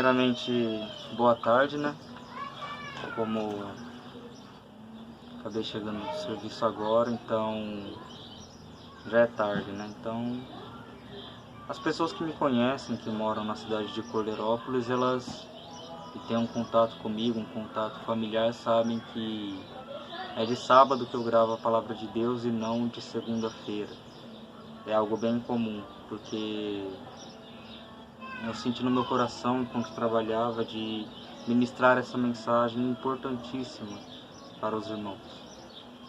Primeiramente, boa tarde, né? Como acabei chegando do serviço agora, então já é tarde, né? Então, as pessoas que me conhecem, que moram na cidade de Cordeirópolis, elas que têm um contato comigo, um contato familiar, sabem que é de sábado que eu gravo a palavra de Deus e não de segunda-feira. É algo bem comum, porque eu senti no meu coração, enquanto trabalhava, de ministrar essa mensagem importantíssima para os irmãos.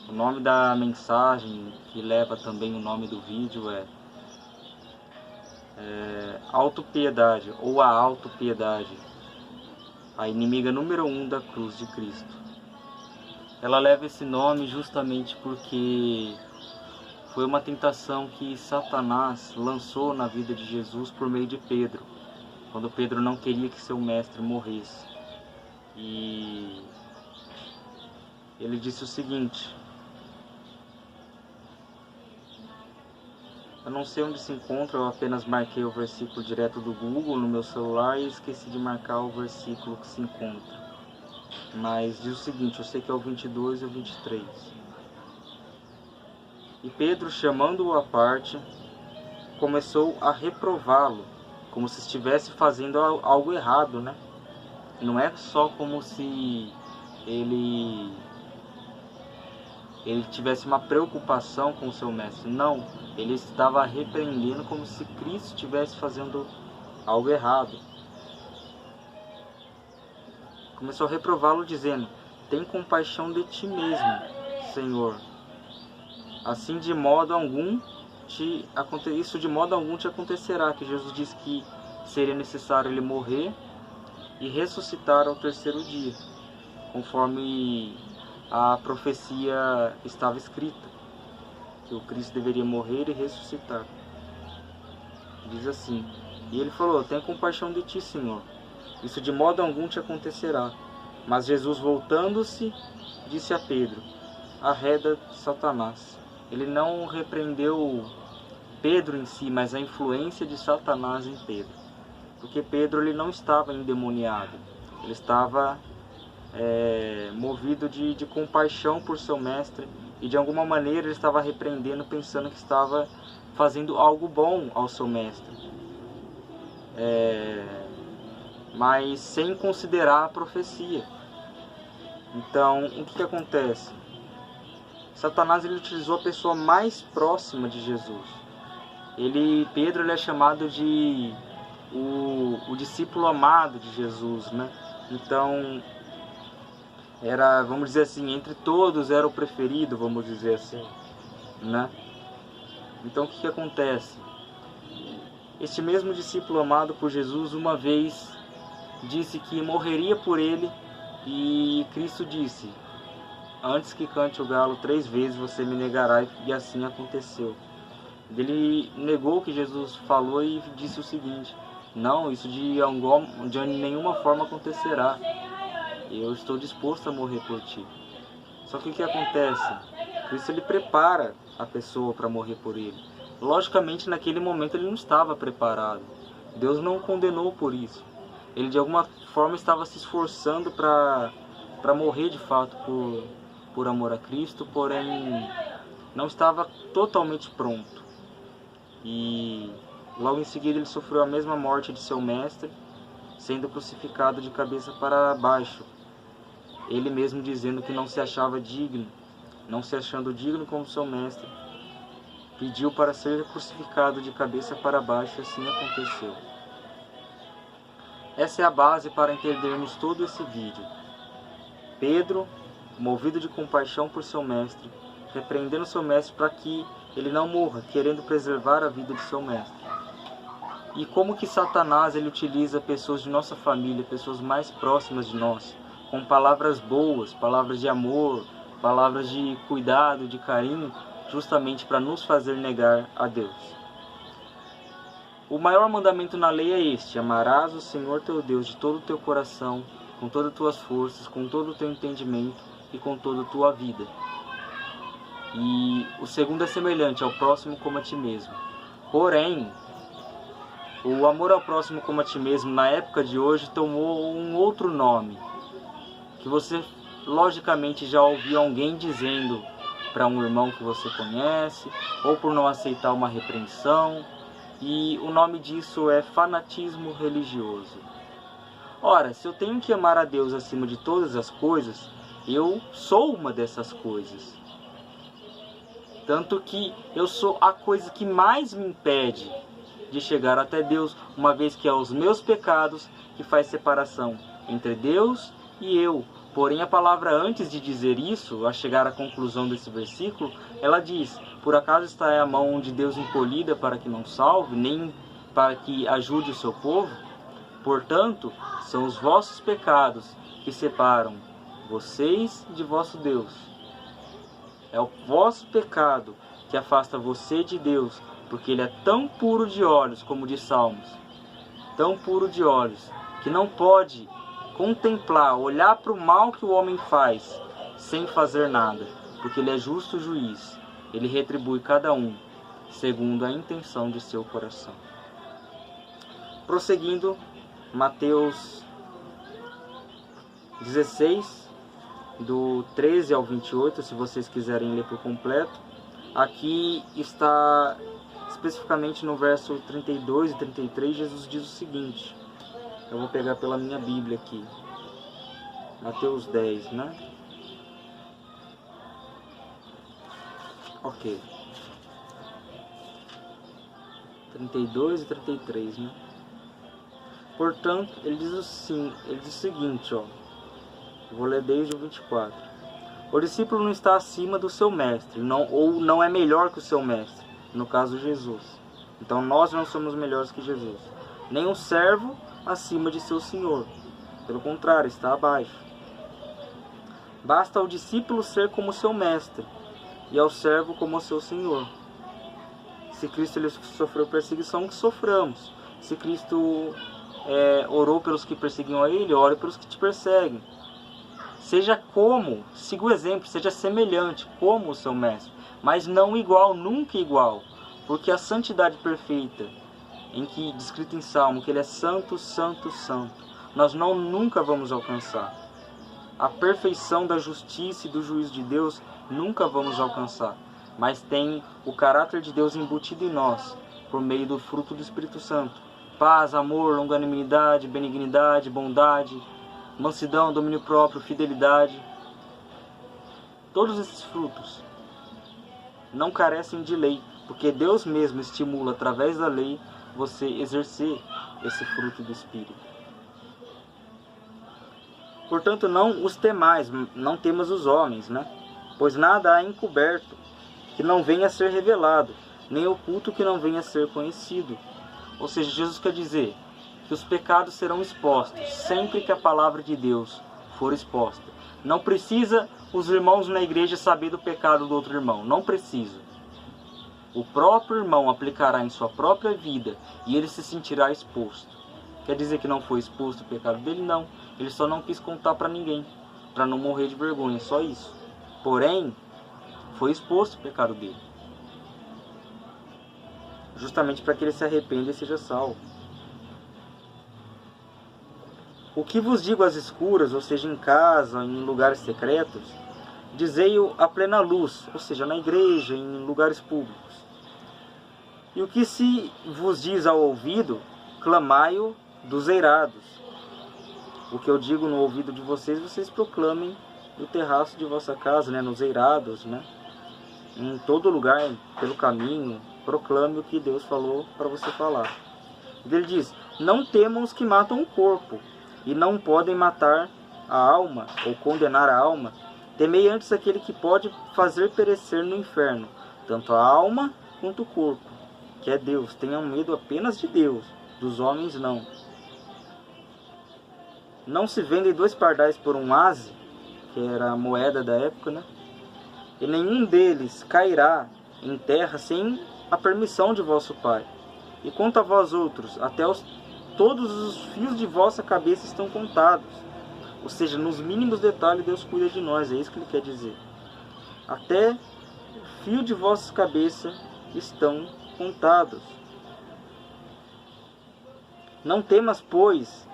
O nome da mensagem, que leva também o nome do vídeo, é autopiedade, ou a autopiedade, a inimiga número 1 da cruz de Cristo. Ela leva esse nome justamente porque foi uma tentação que Satanás lançou na vida de Jesus por meio de Pedro, quando Pedro não queria que seu mestre morresse. E ele disse o seguinte: eu não sei onde se encontra, eu apenas marquei o versículo direto do Google no meu celular e esqueci de marcar o versículo que se encontra. Mas diz o seguinte, eu sei que é o 22 e o 23. E Pedro, chamando-o à parte, começou a reprová-lo, como se estivesse fazendo algo errado, né? Não é só como se ele tivesse uma preocupação com o seu mestre. Não, ele estava repreendendo como se Cristo estivesse fazendo algo errado. Começou a reprová-lo dizendo: tem compaixão de ti mesmo, Senhor. Assim de modo algum isso de modo algum te acontecerá. Que Jesus disse que seria necessário ele morrer e ressuscitar ao terceiro dia, conforme a profecia estava escrita, que o Cristo deveria morrer e ressuscitar. Diz assim, e ele falou: tenha compaixão de ti, Senhor, isso de modo algum te acontecerá. Mas Jesus, voltando-se, disse a Pedro: arreda, Satanás. Ele não repreendeu Pedro em si, mas a influência de Satanás em Pedro, porque Pedro ele não estava endemoniado, ele estava movido de compaixão por seu mestre, e de alguma maneira ele estava repreendendo, pensando que estava fazendo algo bom ao seu mestre, mas sem considerar a profecia. Então, o que acontece? Satanás ele utilizou a pessoa mais próxima de Jesus. Pedro ele é chamado de o discípulo amado de Jesus, né? Então, era, vamos dizer assim, entre todos era o preferido, vamos dizer assim, né? Então, o que acontece? Este mesmo discípulo amado por Jesus, uma vez disse que morreria por ele, e Cristo disse: antes que cante o galo 3 vezes, você me negará, e assim aconteceu. Ele negou o que Jesus falou e disse o seguinte: não, isso de nenhuma forma acontecerá. Eu estou disposto a morrer por ti. Só que o que acontece? Cristo ele prepara a pessoa para morrer por ele. Logicamente, naquele momento ele não estava preparado. Deus não o condenou por isso. Ele de alguma forma estava se esforçando para morrer de fato por amor a Cristo, porém não estava totalmente pronto. E logo em seguida ele sofreu a mesma morte de seu mestre, sendo crucificado de cabeça para baixo. Ele mesmo dizendo que não se achava digno, não se achando digno como seu mestre, pediu para ser crucificado de cabeça para baixo, e assim aconteceu. Essa é a base para entendermos todo esse vídeo. Pedro, movido de compaixão por seu mestre, repreendendo seu mestre para que ele não morra, querendo preservar a vida de seu mestre. E como que Satanás ele utiliza pessoas de nossa família, pessoas mais próximas de nós, com palavras boas, palavras de amor, palavras de cuidado, de carinho, justamente para nos fazer negar a Deus. O maior mandamento na lei é este: amarás o Senhor teu Deus de todo o teu coração, com todas as tuas forças, com todo o teu entendimento e com toda a tua vida. E o segundo é semelhante: ao próximo como a ti mesmo. Porém, o amor ao próximo como a ti mesmo, na época de hoje, tomou um outro nome, que você logicamente já ouviu alguém dizendo para um irmão que você conhece, ou por não aceitar uma repreensão, e o nome disso é fanatismo religioso. Ora, se eu tenho que amar a Deus acima de todas as coisas, eu sou uma dessas coisas. Tanto que eu sou a coisa que mais me impede de chegar até Deus, uma vez que é os meus pecados que faz separação entre Deus e eu. Porém, a palavra, antes de dizer isso, a chegar à conclusão desse versículo, ela diz: por acaso está a mão de Deus encolhida para que não salve, nem para que ajude o seu povo? Portanto, são os vossos pecados que separam vocês de vosso Deus. É o vosso pecado que afasta você de Deus, porque Ele é tão puro de olhos, como diz Salmos, tão puro de olhos, que não pode contemplar, olhar para o mal que o homem faz, sem fazer nada, porque Ele é justo juiz. Ele retribui cada um, segundo a intenção de seu coração. Prosseguindo, Mateus 16, do 13 ao 28, se vocês quiserem ler por completo. Aqui está especificamente no verso 32 e 33, Jesus diz o seguinte. Eu vou pegar pela minha Bíblia aqui. Mateus 10, né? Ok. 32 e 33, né? Portanto, ele diz o seguinte, ó. Vou ler desde o 24. O discípulo não está acima do seu mestre, ou não é melhor que o seu mestre, no caso Jesus. Então nós não somos melhores que Jesus. Nem o servo acima de seu senhor. Pelo contrário, está abaixo. Basta ao discípulo ser como seu mestre, e ao servo como seu senhor. Se Cristo ele sofreu perseguição, que soframos. Se Cristo orou pelos que perseguiam a Ele, ore pelos que te perseguem. Seja siga o exemplo, seja semelhante como o seu mestre, mas não igual, nunca igual, porque a santidade perfeita, descrita em Salmo, que Ele é santo, santo, santo, nós nunca vamos alcançar. A perfeição da justiça e do juízo de Deus nunca vamos alcançar, mas tem o caráter de Deus embutido em nós, por meio do fruto do Espírito Santo. Paz, amor, longanimidade, benignidade, bondade, mansidão, domínio próprio, fidelidade. Todos esses frutos não carecem de lei, porque Deus mesmo estimula, através da lei, você exercer esse fruto do Espírito. Portanto, não os temais, não temas os homens, né? Pois nada há encoberto que não venha a ser revelado, nem oculto que não venha a ser conhecido. Ou seja, Jesus quer dizer que os pecados serão expostos sempre que a palavra de Deus for exposta. Não precisa os irmãos na igreja saber do pecado do outro irmão. Não precisa. O próprio irmão aplicará em sua própria vida e ele se sentirá exposto. Quer dizer que não foi exposto o pecado dele? Não. Ele só não quis contar para ninguém, para não morrer de vergonha, só isso. Porém, foi exposto o pecado dele, justamente para que ele se arrependa e seja salvo. O que vos digo às escuras, ou seja, em casa, em lugares secretos, dizei-o à plena luz, ou seja, na igreja, em lugares públicos. E o que se vos diz ao ouvido, clamai-o dos eirados. O que eu digo no ouvido de vocês, vocês proclamem no terraço de vossa casa, né, nos eirados, né, em todo lugar, pelo caminho, proclame o que Deus falou para você falar. Ele diz, não temam os que matam o corpo, e não podem matar a alma, ou condenar a alma. Temei antes aquele que pode fazer perecer no inferno, tanto a alma quanto o corpo, que é Deus. Tenham medo apenas de Deus, dos homens não. Não se vendem 2 pardais por um aze, que era a moeda da época, né? E nenhum deles cairá em terra sem a permissão de vosso Pai. E quanto a vós outros, todos os fios de vossa cabeça estão contados. Ou seja, nos mínimos detalhes Deus cuida de nós, é isso que Ele quer dizer. Até o fio de vossa cabeça estão contados. Não temas, pois,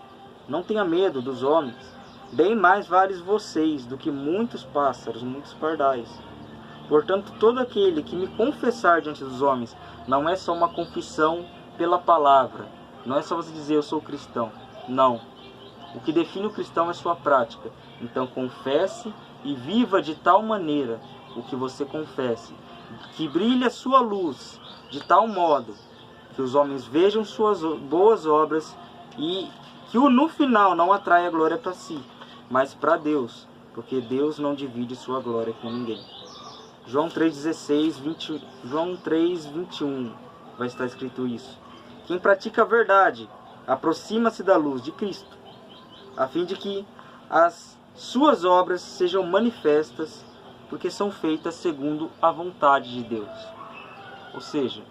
não tenha medo dos homens. Bem mais vales vocês do que muitos pássaros, muitos pardais. Portanto, todo aquele que me confessar diante dos homens, não é só uma confissão pela palavra, não é só você dizer eu sou cristão, não. O que define o cristão é sua prática. Então confesse e viva de tal maneira o que você confesse, que brilhe a sua luz de tal modo que os homens vejam suas boas obras e que no final não atraia a glória para si, mas para Deus, porque Deus não divide sua glória com ninguém. João 3,16, João 3,21 vai estar escrito isso. Quem pratica a verdade aproxima-se da luz de Cristo, a fim de que as suas obras sejam manifestas, porque são feitas segundo a vontade de Deus. Ou seja,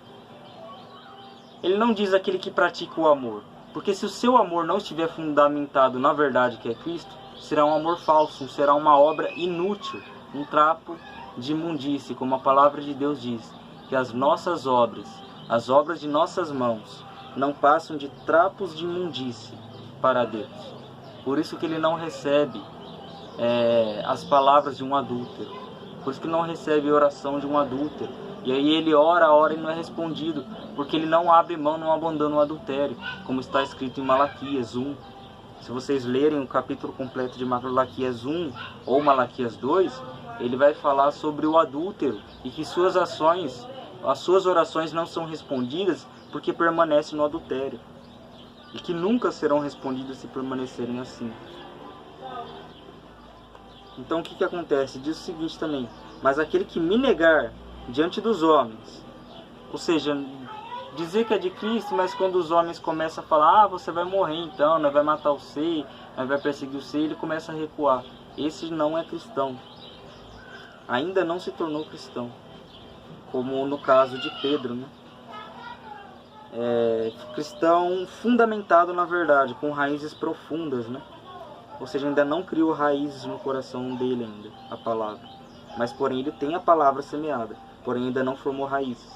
ele não diz aquele que pratica o amor, porque se o seu amor não estiver fundamentado na verdade que é Cristo, será um amor falso, será uma obra inútil, um trapo de imundície, como a palavra de Deus diz, que as nossas obras, as obras de nossas mãos, não passam de trapos de imundície para Deus. Por isso que ele não recebe as palavras de um adúltero, por isso que ele não recebe a oração de um adúltero, e aí ele ora e não é respondido, porque ele não abre mão, não abandona o adultério, como está escrito em Malaquias 1. Se vocês lerem o capítulo completo de Malaquias 1 ou Malaquias 2, ele vai falar sobre o adúltero e que suas ações, as suas orações não são respondidas porque permanecem no adultério. E que nunca serão respondidas se permanecerem assim. Então o que acontece? Diz o seguinte também: mas aquele que me negar diante dos homens, ou seja, dizer que é de Cristo, mas quando os homens começam a falar, você vai morrer então, nós vai matar você, nós vai perseguir você, ele começa a recuar. Esse não é cristão. Ainda não se tornou cristão. Como no caso de Pedro, né? Cristão fundamentado na verdade, com raízes profundas, né? Ou seja, ainda não criou raízes no coração dele ainda, a palavra. Mas porém ele tem a palavra semeada, porém ainda não formou raízes.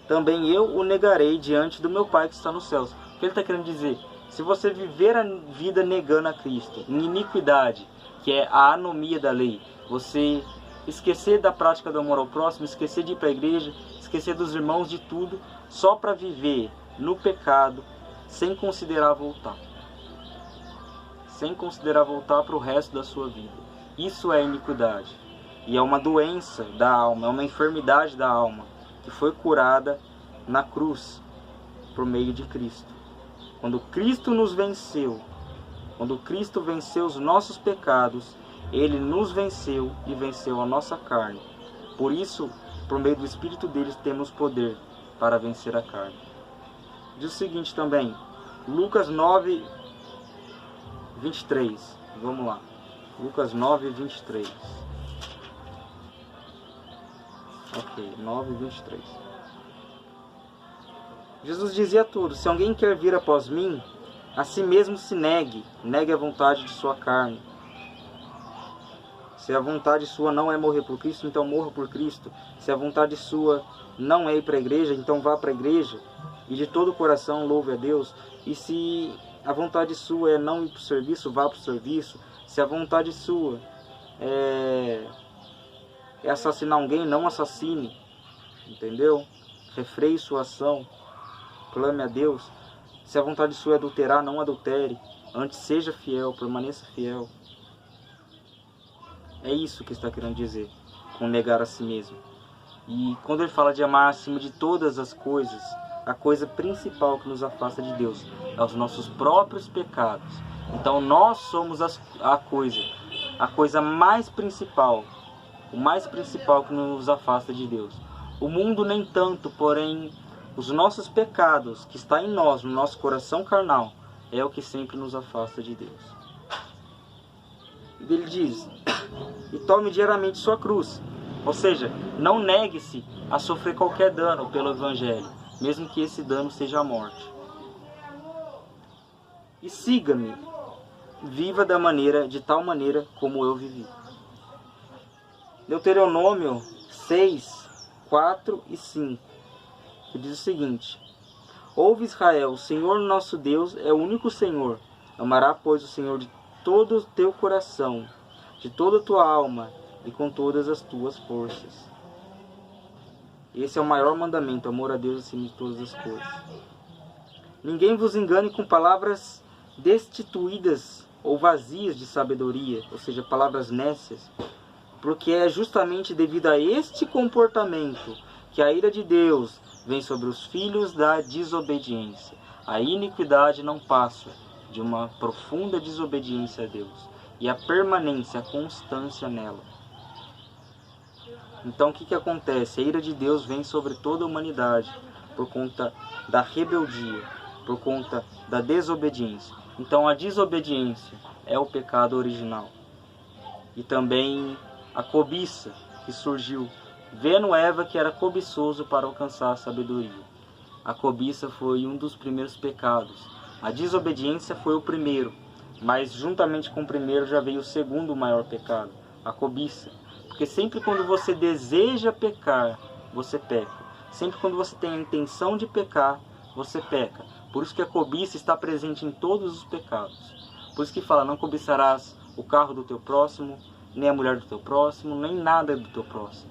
Também eu o negarei diante do meu Pai que está nos céus. O que ele está querendo dizer? Se você viver a vida negando a Cristo, em iniquidade, que é a anomia da lei, você esquecer da prática do amor ao próximo, esquecer de ir para a igreja, esquecer dos irmãos, de tudo, só para viver no pecado, sem considerar voltar. Sem considerar voltar para o resto da sua vida. Isso é iniquidade. E é uma doença da alma, é uma enfermidade da alma, que foi curada na cruz, por meio de Cristo. Quando Cristo nos venceu, quando Cristo venceu os nossos pecados, Ele nos venceu e venceu a nossa carne. Por isso, por meio do Espírito dele, temos poder para vencer a carne. Diz o seguinte também, Lucas 9, 23. Vamos lá. Lucas 9, 23. Ok, 9, 23. Jesus dizia a todos: se alguém quer vir após mim, a si mesmo se negue, negue a vontade de sua carne. Se a vontade sua não é morrer por Cristo, então morra por Cristo. Se a vontade sua não é ir para a igreja, então vá para a igreja. E de todo o coração louve a Deus. E se a vontade sua é não ir para o serviço, vá para o serviço. Se a vontade sua é assassinar alguém, não assassine. Entendeu? Refreie sua ação. Clame a Deus. Se a vontade sua é adulterar, não adultere. Antes seja fiel, permaneça fiel. É isso que está querendo dizer com negar a si mesmo. E quando ele fala de amar acima de todas as coisas, a coisa principal que nos afasta de Deus é os nossos próprios pecados. Então nós somos a coisa mais principal, o mais principal que nos afasta de Deus. O mundo nem tanto, porém os nossos pecados que está em nós, no nosso coração carnal, é o que sempre nos afasta de Deus. Ele diz: e tome diariamente sua cruz. Ou seja, não negue-se a sofrer qualquer dano pelo Evangelho, mesmo que esse dano seja a morte. E siga-me, viva de tal maneira como eu vivi. Deuteronômio 6, 4 e 5, que diz o seguinte: Ouve, Israel, o Senhor nosso Deus é o único Senhor. Amará, pois, o Senhor de todo o teu coração, de toda a tua alma e com todas as tuas forças. Esse é o maior mandamento, amor a Deus acima de todas as coisas. Ninguém vos engane com palavras destituídas ou vazias de sabedoria, ou seja, palavras nécias, porque é justamente devido a este comportamento que a ira de Deus vem sobre os filhos da desobediência. A iniquidade não passa de uma profunda desobediência a Deus e a permanência, a constância nela. Então o que acontece? A ira de Deus vem sobre toda a humanidade por conta da rebeldia, por conta da desobediência. Então a desobediência é o pecado original. E também a cobiça que surgiu, vendo Eva que era cobiçoso para alcançar a sabedoria. A cobiça foi um dos primeiros pecados. A desobediência foi o primeiro, mas juntamente com o primeiro já veio o segundo maior pecado, a cobiça. Porque sempre quando você deseja pecar, você peca. Sempre quando você tem a intenção de pecar, você peca. Por isso que a cobiça está presente em todos os pecados. Por isso que fala, não cobiçarás o carro do teu próximo, nem a mulher do teu próximo, nem nada do teu próximo.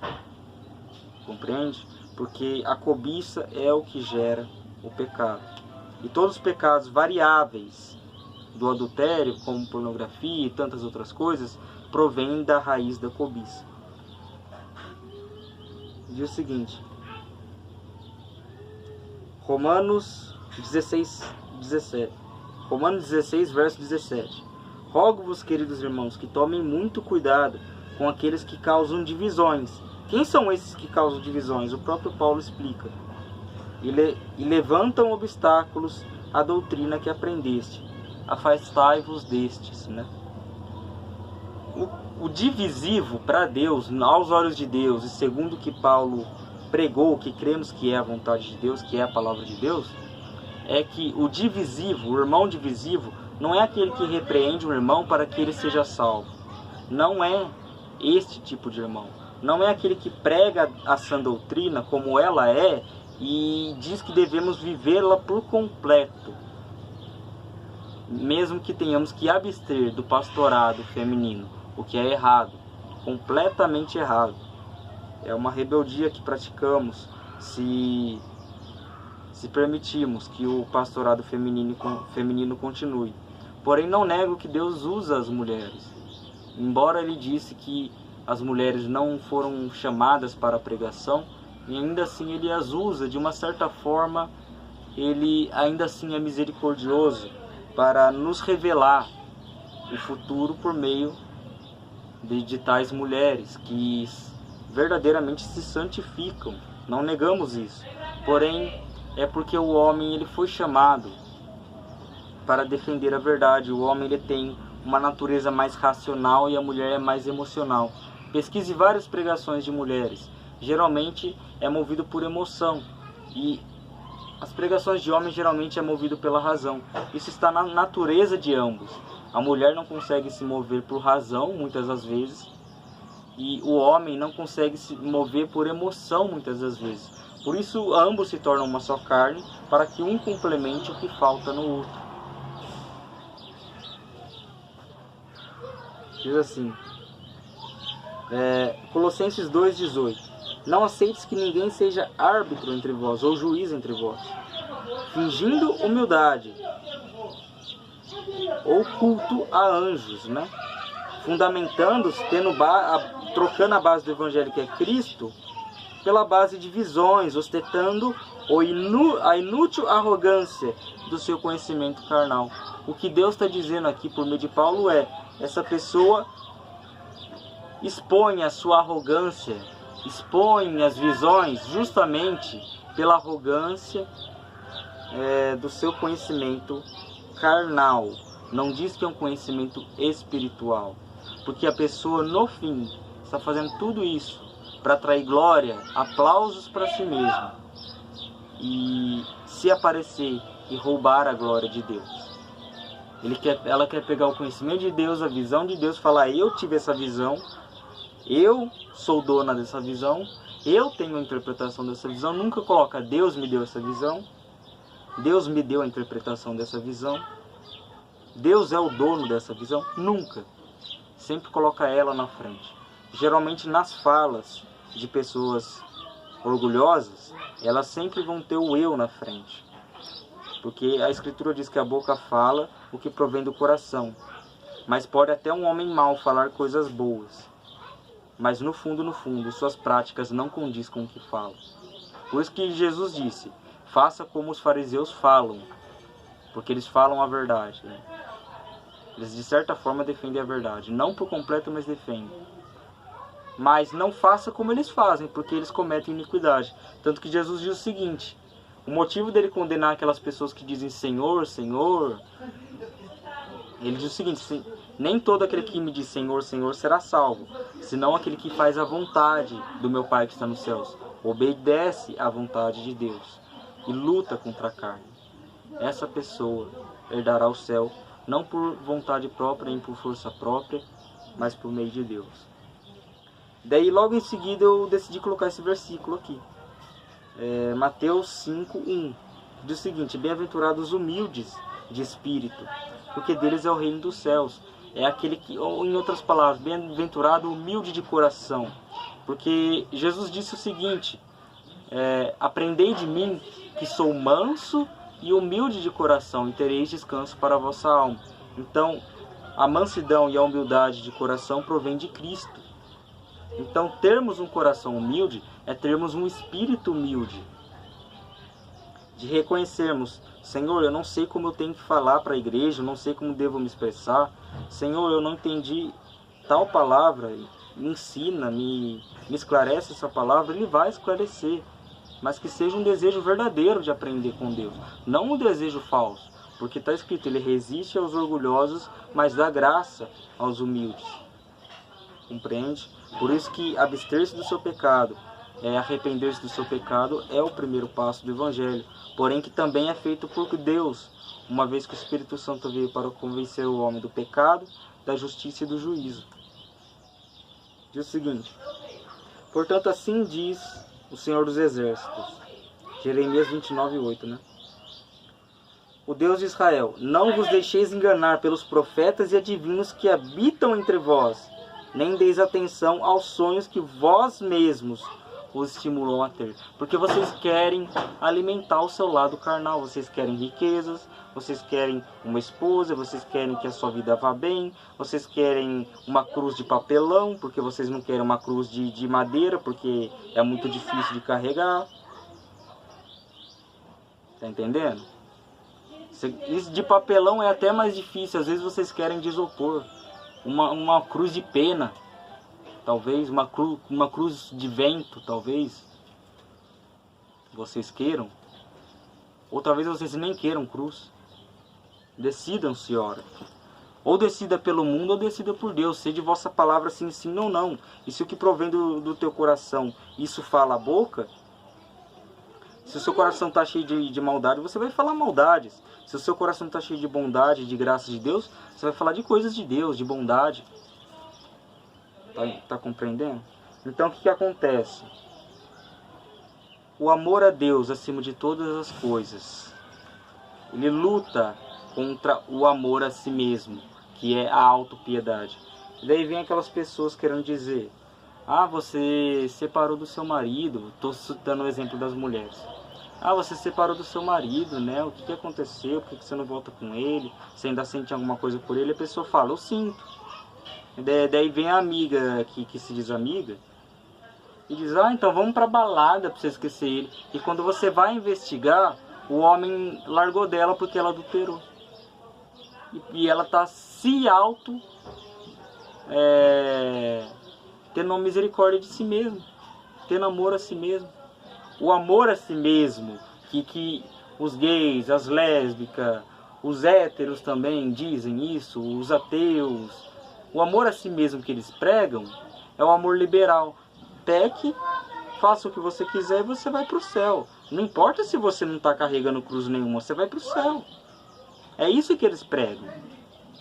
Compreende? Porque a cobiça é o que gera o pecado. E todos os pecados variáveis do adultério, como pornografia e tantas outras coisas, provêm da raiz da cobiça. Diz o seguinte, Romanos 16, 17. Romanos 16, verso 17. Rogo-vos, queridos irmãos, que tomem muito cuidado com aqueles que causam divisões. Quem são esses que causam divisões? O próprio Paulo explica. E levantam obstáculos à doutrina que aprendeste. Afastai-vos destes. Né? O divisivo para Deus, aos olhos de Deus, e segundo o que Paulo pregou, que cremos que é a vontade de Deus, que é a palavra de Deus, é que o divisivo, o irmão divisivo, não é aquele que repreende o irmão para que ele seja salvo. Não é este tipo de irmão. Não é aquele que prega a sã doutrina como ela é e diz que devemos vivê-la por completo. Mesmo que tenhamos que abster do pastorado feminino, o que é errado, completamente errado. É uma rebeldia que praticamos se permitirmos que o pastorado feminino continue. Porém, não nego que Deus usa as mulheres. Embora ele disse que as mulheres não foram chamadas para a pregação, e ainda assim ele as usa, de uma certa forma, ele ainda assim é misericordioso para nos revelar o futuro por meio de tais mulheres que verdadeiramente se santificam. Não negamos isso. Porém, é porque o homem ele foi chamado para defender a verdade. O homem ele tem uma natureza mais racional e a mulher é mais emocional. Pesquise várias pregações de mulheres. Geralmente é movido por emoção. E as pregações de homens geralmente é movido pela razão. Isso está na natureza de ambos. A mulher não consegue se mover por razão, muitas das vezes. E o homem não consegue se mover por emoção, muitas das vezes. Por isso, ambos se tornam uma só carne, para que um complemente o que falta no outro. Diz assim, Colossenses 2,18. Não aceites que ninguém seja árbitro entre vós, ou juiz entre vós, fingindo humildade, ou culto a anjos, né? Fundamentando-se, trocando a base do evangelho que é Cristo, pela base de visões, ostentando a inútil arrogância do seu conhecimento carnal. O que Deus está dizendo aqui por meio de Paulo é, essa pessoa expõe a sua arrogância, expõe as visões justamente pela arrogância do seu conhecimento carnal. Não diz que é um conhecimento espiritual, porque a pessoa no fim está fazendo tudo isso para atrair glória, aplausos para si mesma e se aparecer e roubar a glória de Deus. Ela quer pegar o conhecimento de Deus, a visão de Deus, falar, eu tive essa visão, eu sou dona dessa visão, eu tenho a interpretação dessa visão, nunca coloca Deus me deu essa visão, Deus me deu a interpretação dessa visão. Deus é o dono dessa visão? Nunca. Sempre coloca ela na frente. Geralmente nas falas de pessoas orgulhosas, elas sempre vão ter o eu na frente. Porque a Escritura diz que a boca fala o que provém do coração. Mas pode até um homem mau falar coisas boas. Mas no fundo, suas práticas não condiz com o que fala. Por isso que Jesus disse, faça como os fariseus falam. Porque eles falam a verdade, né? Eles de certa forma defendem a verdade. Não por completo, mas defendem. Mas não faça como eles fazem, porque eles cometem iniquidade. Tanto que Jesus diz o seguinte, o motivo dele condenar aquelas pessoas que dizem Senhor, Senhor, ele diz o seguinte, nem todo aquele que me diz Senhor, Senhor será salvo, senão aquele que faz a vontade do meu Pai que está nos céus, obedece à vontade de Deus e luta contra a carne. Essa pessoa herdará o céu, não por vontade própria, nem por força própria, mas por meio de Deus. Daí logo em seguida eu decidi colocar esse versículo aqui. Mateus 5:1. Diz o seguinte, bem-aventurados os humildes de espírito, porque deles é o reino dos céus. É aquele que, ou em outras palavras, bem-aventurado o humilde de coração. Porque Jesus disse o seguinte, aprendei de mim que sou manso e humilde de coração, e tereis descanso para a vossa alma. Então, a mansidão e a humildade de coração provém de Cristo. Então, termos um coração humilde é termos um espírito humilde. De reconhecermos, Senhor, eu não sei como eu tenho que falar para a igreja, eu não sei como devo me expressar. Senhor, eu não entendi tal palavra, me ensina, me esclarece essa palavra. Ele vai esclarecer, mas que seja um desejo verdadeiro de aprender com Deus, não um desejo falso. Porque está escrito, ele resiste aos orgulhosos, mas dá graça aos humildes. Compreende? Por isso que abster-se do seu pecado, arrepender-se do seu pecado é o primeiro passo do Evangelho. Porém que também é feito por Deus, uma vez que o Espírito Santo veio para convencer o homem do pecado, da justiça e do juízo. Diz o seguinte, portanto assim diz o Senhor dos Exércitos, Jeremias 29:8, né? O Deus de Israel, não vos deixeis enganar pelos profetas e adivinhos que habitam entre vós, nem deis atenção aos sonhos que vós mesmos os estimulam a ter. Porque vocês querem alimentar o seu lado carnal, vocês querem riquezas, vocês querem uma esposa, vocês querem que a sua vida vá bem, vocês querem uma cruz de papelão, porque vocês não querem uma cruz de madeira, porque é muito difícil de carregar. Tá entendendo? Isso de papelão é até mais difícil, às vezes vocês querem de isopor. Uma cruz de pena, talvez, uma cruz de vento, talvez vocês queiram, ou talvez vocês nem queiram cruz. Decidam-se, ora, ou decida pelo mundo ou decida por Deus, seja vossa palavra sim, sim, não, não. E se o que provém do teu coração, isso fala a boca, se o seu coração está cheio de maldade, você vai falar maldades. Se o seu coração está cheio de bondade, de graça de Deus, você vai falar de coisas de Deus, de bondade. Tá compreendendo? Então o que acontece? O amor a Deus acima de todas as coisas, ele luta contra o amor a si mesmo, que é a autopiedade. E daí vem aquelas pessoas querendo dizer, você separou do seu marido, estou dando o exemplo das mulheres. Você separou do seu marido, né? O que aconteceu? Por que você não volta com ele? Você ainda sente alguma coisa por ele? A pessoa fala, eu sinto. Daí vem a amiga que se diz amiga e diz, então vamos pra balada pra você esquecer ele. E quando você vai investigar, o homem largou dela porque ela adulterou. E ela tá se tendo uma misericórdia de si mesmo, tendo amor a si mesmo. O amor a si mesmo, que os gays, as lésbicas, os héteros também dizem isso, os ateus. O amor a si mesmo que eles pregam é o amor liberal. Peque, faça o que você quiser e você vai para o céu. Não importa se você não está carregando cruz nenhuma, você vai para o céu. É isso que eles pregam.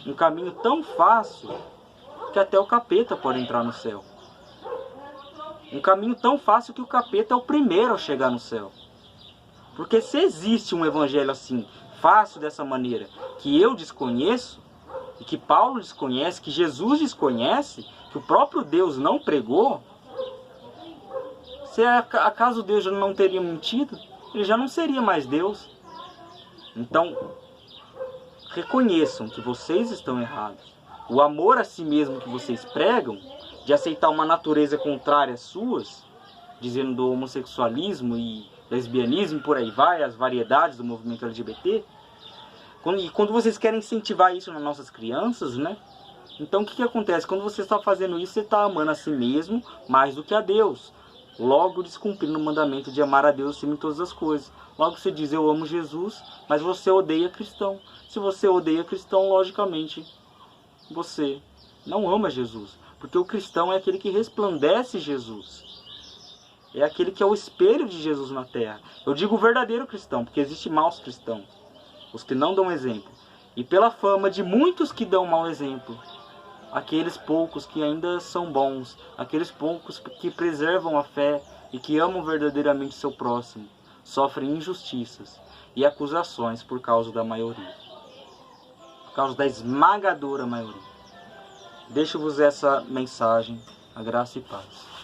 Um caminho tão fácil que até o capeta pode entrar no céu. Um caminho tão fácil que o capeta é o primeiro a chegar no céu. Porque se existe um evangelho assim, fácil dessa maneira, que eu desconheço, e que Paulo desconhece, que Jesus desconhece, que o próprio Deus não pregou, se acaso Deus já não teria mentido, ele já não seria mais Deus. Então, reconheçam que vocês estão errados. O amor a si mesmo que vocês pregam, de aceitar uma natureza contrária às suas, dizendo do homossexualismo e lesbianismo, por aí vai, as variedades do movimento LGBT, quando vocês querem incentivar isso nas nossas crianças, né? Então o que acontece? Quando você está fazendo isso, você está amando a si mesmo mais do que a Deus. Logo descumprindo o mandamento de amar a Deus acima de todas as coisas. Logo você diz, eu amo Jesus, mas você odeia cristão. Se você odeia cristão, logicamente, você não ama Jesus. Porque o cristão é aquele que resplandece Jesus. É aquele que é o espelho de Jesus na terra. Eu digo o verdadeiro cristão, porque existe maus cristãos. Os que não dão exemplo. E pela fama de muitos que dão mau exemplo, aqueles poucos que ainda são bons, aqueles poucos que preservam a fé e que amam verdadeiramente seu próximo, sofrem injustiças e acusações por causa da maioria. Por causa da esmagadora maioria. Deixo-vos essa mensagem, a graça e paz.